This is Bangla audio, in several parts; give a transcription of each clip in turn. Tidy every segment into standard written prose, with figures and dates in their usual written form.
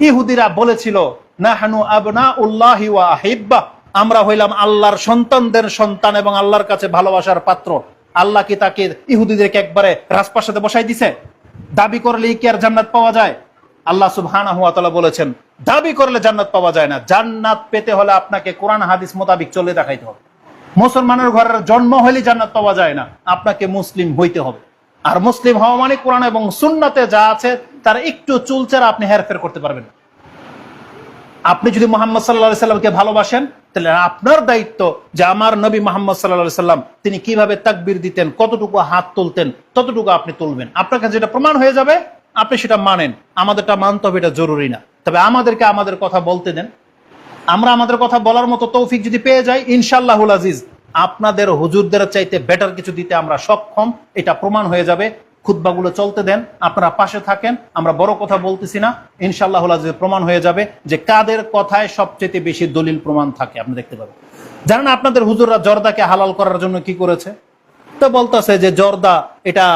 ইহুদিরা বলেছিল নাহনু আবনাউল্লাহি ওয়া আহিব্বা, আমরা হইলাম আল্লাহর সন্তানদের সন্তান এবং আল্লাহর কাছে ভালোবাসার পাত্র। আল্লাহ কি তাকে ইহুদিদেরকে একবারে রাজপ্রাসাদে বসাই দিছে? দাবি করলে কি আর জান্নাত পাওয়া যায়? আল্লাহ সুবহানাহু ওয়া তাআলা বলেছেন দাবি করলে জান্নাত পাওয়া যায় না। জান্নাত পেতে হলে আপনাকে কোরআন হাদিস মোতাবিক চলে দেখাইতে হবে। মুসলমানের ঘরের জন্ম হলে জান্নাত পাওয়া যায় না, আপনাকে মুসলিম হইতে হবে। আর মুসলিম হওয়া মানে কোরআন এবং সুন্নাতে যা আছে তার একটু চুলচেরা আপনি হেরফের করতে পারবেন। আপনি যদি মুহাম্মদ সাল্লাল্লাহু আলাইহি সাল্লামকে ভালোবাসেন, তাহলে আপনার দায়িত্ব যে আমার নবী মুহাম্মদ সাল্লাল্লাহু আলাইহি সাল্লাম তিনি কিভাবে তাকবীর দিতেন, কতটুকু হাত তুলতেন, ততটুকু আপনি তুলবেন। আপনার কাছে যেটা প্রমাণ হয়ে যাবে আপনি সেটা মানেন, আমাদেরটা মানতে হবে, এটা জরুরি না। তবে আমাদেরকে আমাদের কথা বলতে দেন। আমরা আমাদের কথা বলার মতো তৌফিক যদি পেয়ে যাই, ইনশাআল্লাহুল আজিজ আপনাদের হুজুরদের চাইতে বেটার কিছু দিতে আমরা সক্ষম, এটা প্রমাণ হয়ে যাবে। খুতবাগুলো চলতে দেন, আপনারা পাশে থাকেন। আমরা বড় কথা বলতেছি না, ইনশাআল্লাহুল আজিজ প্রমাণ হয়ে যাবে যে কাদের কথায় সবচেয়ে বেশি দলিল প্রমাণ থাকে। আপনি দেখতে পাবেন। জানেন আপনাদের হুজুররা জর্দাকে হালাল করার জন্য কি করেছে? তো বলতেছে যে জর্দা এটা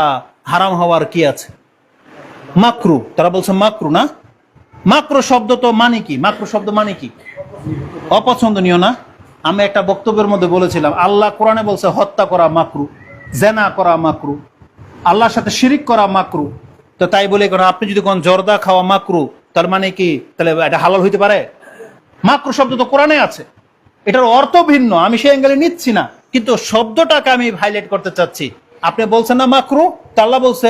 হারাম হওয়ার কি আছে, মাকরু। তারা বলছে মাকরু না, মাকরু শব্দ তো মানে কি? মাকরু শব্দ মানে কি? অপছন্দনীয় না? আমি একটা বক্তব্যের মধ্যে বলেছিলাম আল্লাহ কোরআনে বলছে হত্যা করা মাকরু, জেনা করা মাকরু, আল্লাহর সাথে শিরিক করা মাকরু। তো তাই বলে আপনি যদি কোন জর্দা খাওয়া মাকরু, তার মানে কি তাহলে এটা হালাল হইতে পারে? মাকরু শব্দ তো কোরআনে আছে, এটার অর্থ ভিন্ন, আমি সেই অ্যাঙ্গেলে নিচ্ছি না, কিন্তু শব্দটাকে আমি হাইলাইট করতে চাচ্ছি। আপনি বলছেন না মাকরু, তা আল্লাহ বলছে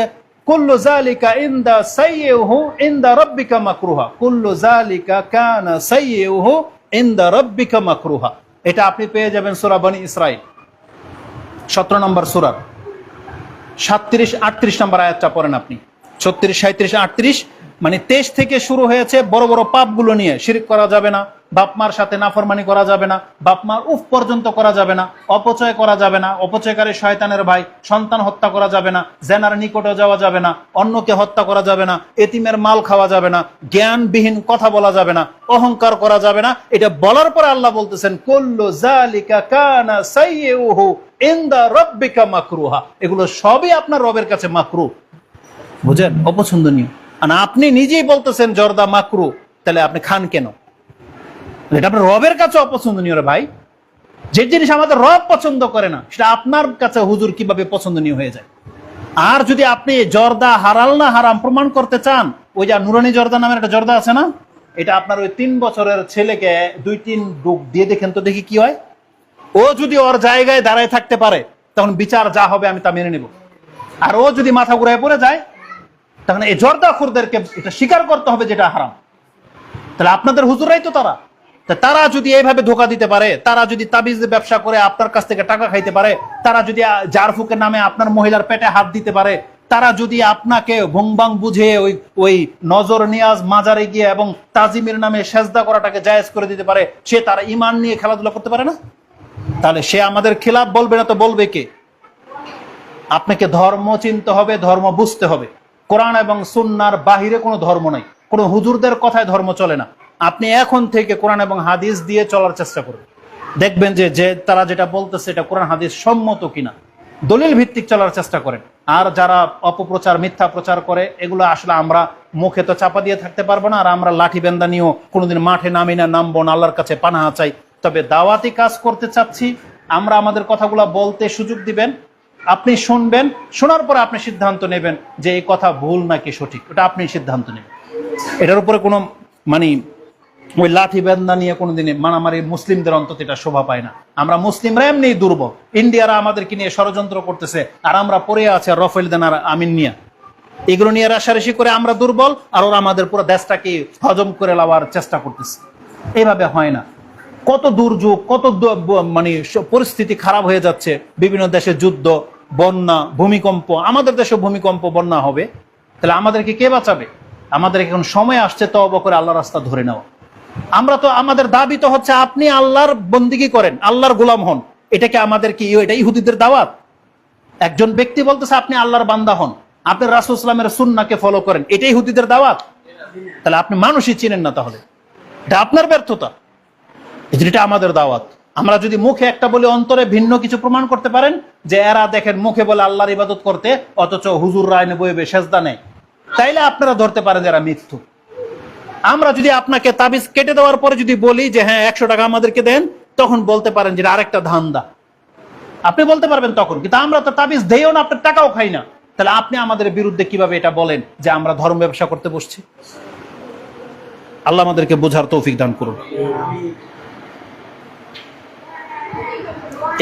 কুল্লু যালিকা ইনদা সাইয়্যুহু ইনদা রাব্বিকা মাকরুহা, কুল্লু যালিকা কানা সাইয়্যুহু ইনদা রাব্বিকা মাকরুহা। এটা আপনি পেয়ে যাবেন সূরা বনী ইসরাঈল 17 নম্বর সূরা 37-38 নম্বর আয়াতটা পড়েন আপনি। 36, 37, 38 মানে 23 থেকে শুরু হয়েছে বড় বড় পাপগুলো নিয়ে। শিরক করা যাবে না, বাপ মার সাথে নাফরমানি করা যাবে না, বাপ মার উফ পর্যন্ত করা যাবে না, অপচয় করা যাবে না, অপচয়কারী শয়তানের ভাই, সন্তান হত্যা করা যাবে না, জেনার নিকটে যাওয়া যাবে না, অন্যকে হত্যা করা যাবে না, এতিমের মাল খাওয়া যাবে না, জ্ঞানবিহীন কথা বলা যাবে না, অহংকার করা যাবে না। এটা বলার পরে আল্লাহ বলতেছেন কুল্লু যালিকা কানা সাইয়্যুহু ইনদা রাব্বিকা মাকরুহা, এগুলো সবই আপনার রবের কাছে মাকরু। বুঝেন? অপছন্দনীয়। আর আপনি নিজেই বলতেছেন জর্দা মাকরু, তাহলে আপনি খান কেন? এটা আপনার রবের কাছে অপছন্দনীয় রে ভাই। যে জিনিস আমাদের রব পছন্দ করে না, সেটা আপনার কাছে হুজুর কিভাবে পছন্দনীয় হয়ে যায়? আর যদি আপনি জর্দা হালাল না হারাম প্রমাণ করতে চান, ওই যে নুরানি জর্দা নামের একটা জর্দা আছে না, এটা আপনার ওই 3 বছরের ছেলেকে 2-3 ডুব দিয়ে দেখেন তো, দেখি কি হয়। ও যদি ওর জায়গায় দাঁড়ায় থাকতে পারে, তখন বিচার যা হবে আমি তা মেনে নেব। আর ও যদি মাথা ঘুরায় পড়ে যায়, তখন এই জর্দাখোরদেরকে এটা স্বীকার করতে হবে যেটা হারাম। তাহলে আপনাদের হুজুরাই তো তারা। তারা যদি এইভাবে ধোকা দিতে পারে, তারা যদি তাবিজ ব্যবসা করে আপনার কাছ থেকে টাকা খাইতে পারে, তারা যদি জারফুকের নামে আপনার মহিলার পেটে হাত দিতে পারে, তারা যদি আপনাকে ভংবাং বুঝে ওই নজর নিয়াজ মাজারে গিয়ে এবং তাজিমের নামে সেজদা করাটাকে জায়েজ করে দিতে পারে, সে তার ঈমান নিয়ে খেলাধুলা করতে পারে না? তাহলে সে আমাদের খেলাফ বলবে না তো বলবে কে? আপনাকে ধর্ম চিনতে হবে, ধর্ম বুঝতে হবে। কোরআন এবং সুন্নাহর বাহিরে কোনো ধর্ম নাই, কোনো হুজুরদের কথায় ধর্ম চলে না। আপনি এখন থেকে কোরআন এবং হাদিস দিয়ে চলার চেষ্টা করুন, দেখবেন যে তারা যেটা বলতেছে এটা কোরআন হাদিস সম্মত কিনা। দলিল ভিত্তিক চলার চেষ্টা করেন। আর যারা অপপ্রচার, মিথ্যা প্রচার করে, এগুলো আসলে আমরা মুখে তো চাপা দিয়ে থাকতে পারবো না, আর আমরা লাঠি বেন্দা নিয়েও কোনোদিন মাঠে নামি না, নামবো না, আল্লাহর কাছে পানাহা চাই। তবে দাওয়াতি কাজ করতে চাচ্ছি, আমরা আমাদের কথাগুলো বলতে সুযোগ দিবেন, আপনি শুনবেন, শোনার পরে আপনি সিদ্ধান্ত নেবেন যে এই কথা ভুল নাকি সঠিক, ওটা আপনি সিদ্ধান্ত নেবেন। এটার উপরে কোনো মানে ওই লাঠি বেন্দা নিয়ে কোনোদিন মারামারি মুসলিমদের অন্তত এটা শোভা পায় না। আমরা মুসলিমরা এমনি দুর্বল, ইন্ডিয়ারা আমাদেরকে নিয়ে ষড়যন্ত্র করতেছে, আর আমরা পড়ে আছি রফেল দেন আর আমিন নিয়া, এগুলো নিয়ে রাশারাশি করে আমরা দুর্বল, আর ওরা আমাদের পুরো দেশটাকে হজম করে নেওয়ার চেষ্টা করতেছে। এইভাবে হয় না। কত দুর্যোগ, কত মানে পরিস্থিতি খারাপ হয়ে যাচ্ছে, বিভিন্ন দেশে যুদ্ধ, বন্যা, ভূমিকম্প। আমাদের দেশে ভূমিকম্প, বন্যা হবে, তাহলে আমাদেরকে কে বাঁচাবে? আমাদের এখন সময় আসছে তওবা করে আল্লাহর রাস্তা ধরে নেওয়া। আমরা তো, আমাদের দাবি তো হচ্ছে আপনি আল্লাহর বন্দিগি করেন, আল্লাহর গোলাম হন। এটাকে আমাদের কি, এটা ইহুদিদের দাওয়াত? একজন ব্যক্তি বলতেছে আপনি আল্লাহর বান্দা হন, আপনি রাসূল সাল্লাল্লাহু আলাইহি ওয়াসাল্লামের সুন্নাহকে ফলো করেন, এটাই ইহুদিদের দাওয়াত? তাহলে আপনি মানুষই চিনেন না, তাহলে এটা আপনার ব্যর্থতা। এটা আমাদের দাওয়াত। আমরা যদি মুখে একটা বলে অন্তরে ভিন্ন কিছু প্রমাণ করতে পারেন, যে এরা দেখেন মুখে বলে আল্লাহর ইবাদত করতে, অথচ হুজুররা এনে বইবে সেজদা নেই, তাইলে আপনারা ধরতে পারেন যারা মিথ্যু। আমরা যদি আপনাকে তাবিজ কেটে দেওয়ার পরে যদি বলি যে হ্যাঁ 100 টাকা আমাদেরকে দেন, তখন বলতে পারেন যে আরেকটা ধান্দা, আপনি বলতে পারবেন তখন। কিন্তু আমরা তো তাবিজ দেইও না, আপনার টাকাও খাই না, তাহলে আপনি আমাদের বিরুদ্ধে কিভাবে এটা বলেন যে আমরা ধর্ম ব্যবসা করতে বসছি? আল্লাহ আমাদেরকে বোঝার তৌফিক দান করুন।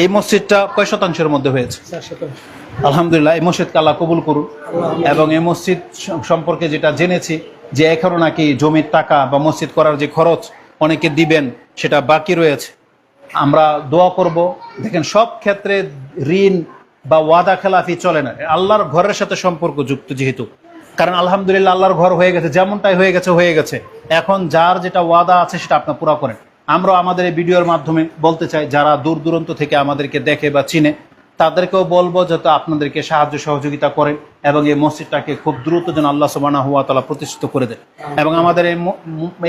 এই মসজিদটা কয় শতাংশের মধ্যে হয়েছে? আলহামদুলিল্লাহ, এই মসজিদকে আল্লাহ কবুল করুন। এবং এই মসজিদ সম্পর্কে যেটা জেনেছি যে এখনো নাকি জমির টাকা বা মসজিদ করার যে খরচ অনেকে দিবেন, সেটা বাকি রয়েছে। আমরা দোয়া করব। দেখেন, সব ক্ষেত্রে ঋণ বা ওয়াদা খেলাফি চলে না, আল্লাহর ঘরের সাথে সম্পর্ক যুক্ত যেহেতু। কারণ আলহামদুলিল্লাহ আল্লাহর ঘর হয়ে গেছে, যেমনটাই হয়ে গেছে। এখন যার যেটা ওয়াদা আছে সেটা আপনি পুরা করেন। আমরা আমাদের এই ভিডিওর মাধ্যমে বলতে চাই, যারা দূর দূরান্ত থেকে আমাদেরকে দেখে বা চিনে, তাদেরকেও বলবো যাতে আপনাদেরকে সাহায্য সহযোগিতা করেন এবং এই মসজিদটাকে খুব দ্রুত যেন আল্লাহ সুবহানাহু ওয়া তাআলা প্রতিষ্ঠিত করে দেন। এবং আমাদের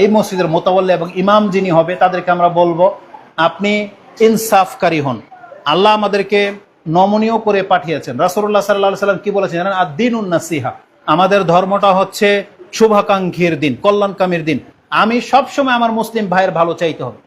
এই মসজিদের মোতাওয়াল্লি এবং ইমাম যিনি হবে, তাদেরকে আমরা বলবো আপনি ইনসাফকারী হন। আল্লাহ আমাদেরকে নমনীয় করে পাঠিয়েছেন। রাসূলুল্লাহ সাল্লাল্লাহু আলাইহি ওয়াসাল্লাম কি বলেছেন জানেন? আদ-দীনুন নাসিহা, আমাদের ধর্মটা হচ্ছে শুভাকাঙ্ক্ষীর দিন, কল্যাণকামীর দিন। আমি সবসময় আমার মুসলিম ভাইয়ের ভালো চাইতে হবে।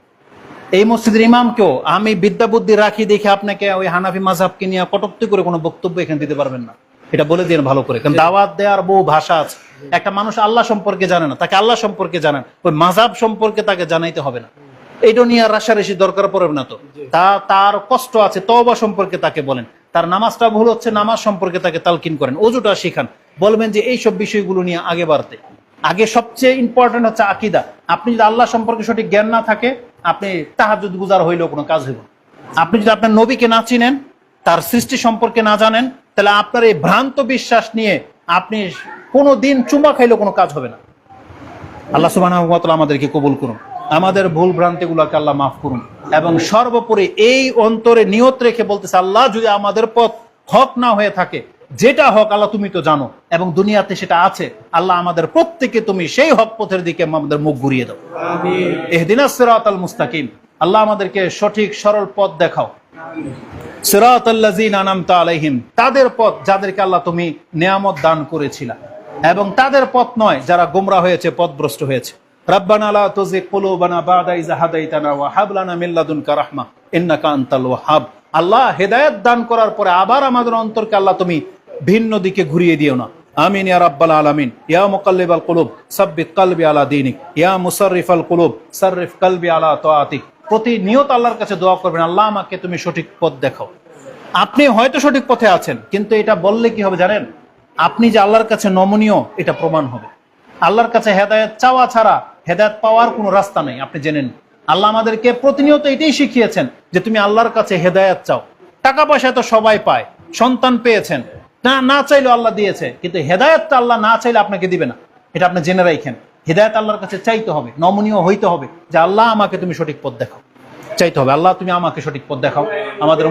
এই মসজিদের ইমামকেও আমি বিদ্যা বুদ্ধি রাখি দেখে আপনাকে ওই হানাফি মাযহাবকে নিয়ে কটূক্তি করে কোনো বক্তব্য এখানে দিতে পারবেন না, এটা বলে দিন ভালো করে। কারণ দাওয়াত দেওয়ার বহু ভাষা আছে। একটা মানুষ আল্লাহ সম্পর্কে জানে না, তাকে আল্লাহ সম্পর্কে জানেন, ওই মাযহাব সম্পর্কে তাকে জানাইতে হবে না। এইটা নিয়ে রাশারেশি দরকার পড়বে না। তো তার কষ্ট আছে, তওবা সম্পর্কে তাকে বলেন। তার নামাজটা ভুল হচ্ছে, নামাজ সম্পর্কে তাকে তালকিন করেন। ওযুটা শিখান, বলবেন যে এইসব বিষয়গুলো নিয়ে আগে বাড়তে। আগে সবচেয়ে ইম্পর্টেন্ট হচ্ছে আকীদা। আপনি যদি আল্লাহ সম্পর্কে সঠিক জ্ঞান না থাকে, আপনি তাহাজ্জুদ গুজার হইলেও কোনো কাজ হইব না। আপনি যদি আপনার নবীকে না চিনেন, তার সৃষ্টি সম্পর্কে না জানেন, তাহলে আপনার এই ভ্রান্ত বিশ্বাস নিয়ে আপনি কোনো দিন চুমা খাইলেও কোনো কাজ হবে না। আল্লাহ সুবহানাহু ওয়া তাআলা আমাদেরকে কবুল করুন, আমাদের ভুল ভ্রান্তিগুলোকে আল্লাহ মাফ করুন। এবং সর্বোপরি এই অন্তরে নিয়ত রেখে বলতেছে, আল্লাহ যদি আমাদের পথ হক না হয়ে থাকে, যেটা হক আল্লাহ তুমি তো জানো এবং দুনিয়াতে সেটা আছে, আল্লাহ আমাদের প্রত্যেককে তুমি সেই হক পথের দিকে আমাদের মুখ ঘুরিয়ে দাও। আমিন। ইহদিনাস সিরাতাল মুস্তাকিম, আল্লাহ আমাদেরকে সঠিক সরল পথ দেখাও। সিরাতাল্লাযিনা আনআমতা আলাইহিম, তাদের পথ যাদেরকে আল্লাহ তুমি নিয়ামত দান করেছিলা, এবং তাদের পথ নয় যারা গোমরা হয়েছে, পথভ্রষ্ট হয়েছে। রাব্বানা লা তুযিগ কুলুবানা বা'দা ইয হাদাইতানা ওয়া হাব লানা মিন লাদুনকা রাহমা ইন্নাকা আনতাল ওয়াহ্হাব। আল্লাহ হেদায়েত দান করার পরে আবার আমাদের অন্তরকে আল্লাহ তুমি ভিন্ন দিকে ঘুরিয়ে দিও না। আমিন ইয়া রাব্বাল আলামিন। ইয়া মুকাল্লিবাল কুলুব সাব্বিত কলবি আলা দীনিক, ইয়া মুসাররিফাল কুলুব সাররিফ কলবি আলা তাআতিক। প্রতিনিয়ত আল্লাহর কাছে দোয়া করবেন, আল্লাহ আমাকে তুমি সঠিক পথ দেখাও। আপনি হয়তো সঠিক পথে আছেন, কিন্তু এটা বললে কি হবে জানেন? আপনি যে আল্লাহর কাছে নমনীয়, এটা প্রমাণ হবে। আল্লাহর কাছে হেদায়েত চাওয়া ছাড়া হেদায়েত পাওয়ার কোনো রাস্তা নেই, আপনি জেনেন। আল্লাহ আমাদেরকে প্রতিনিয়ত এটাই শিখিয়েছেন যে তুমি আল্লাহর কাছে হেদায়েত চাও। টাকা পয়সা তো সবাই পায়, সন্তান পেয়েছেন, না চাইলেও আল্লাহ দিয়েছে, কিন্তু হেদায়েতটা আল্লাহ না চাইলে আপনাকে দিবে না, এটা আপনি জেনে রাখেন। হেদায়েত আল্লাহর কাছে চাইতে হবে, নমনীয় হইতে হবে যে আল্লাহ আমাকে তুমি সঠিক পথ দেখাও, চাইতে হবে আল্লাহ তুমি আমাকে সঠিক পথ দেখাও। আমাদের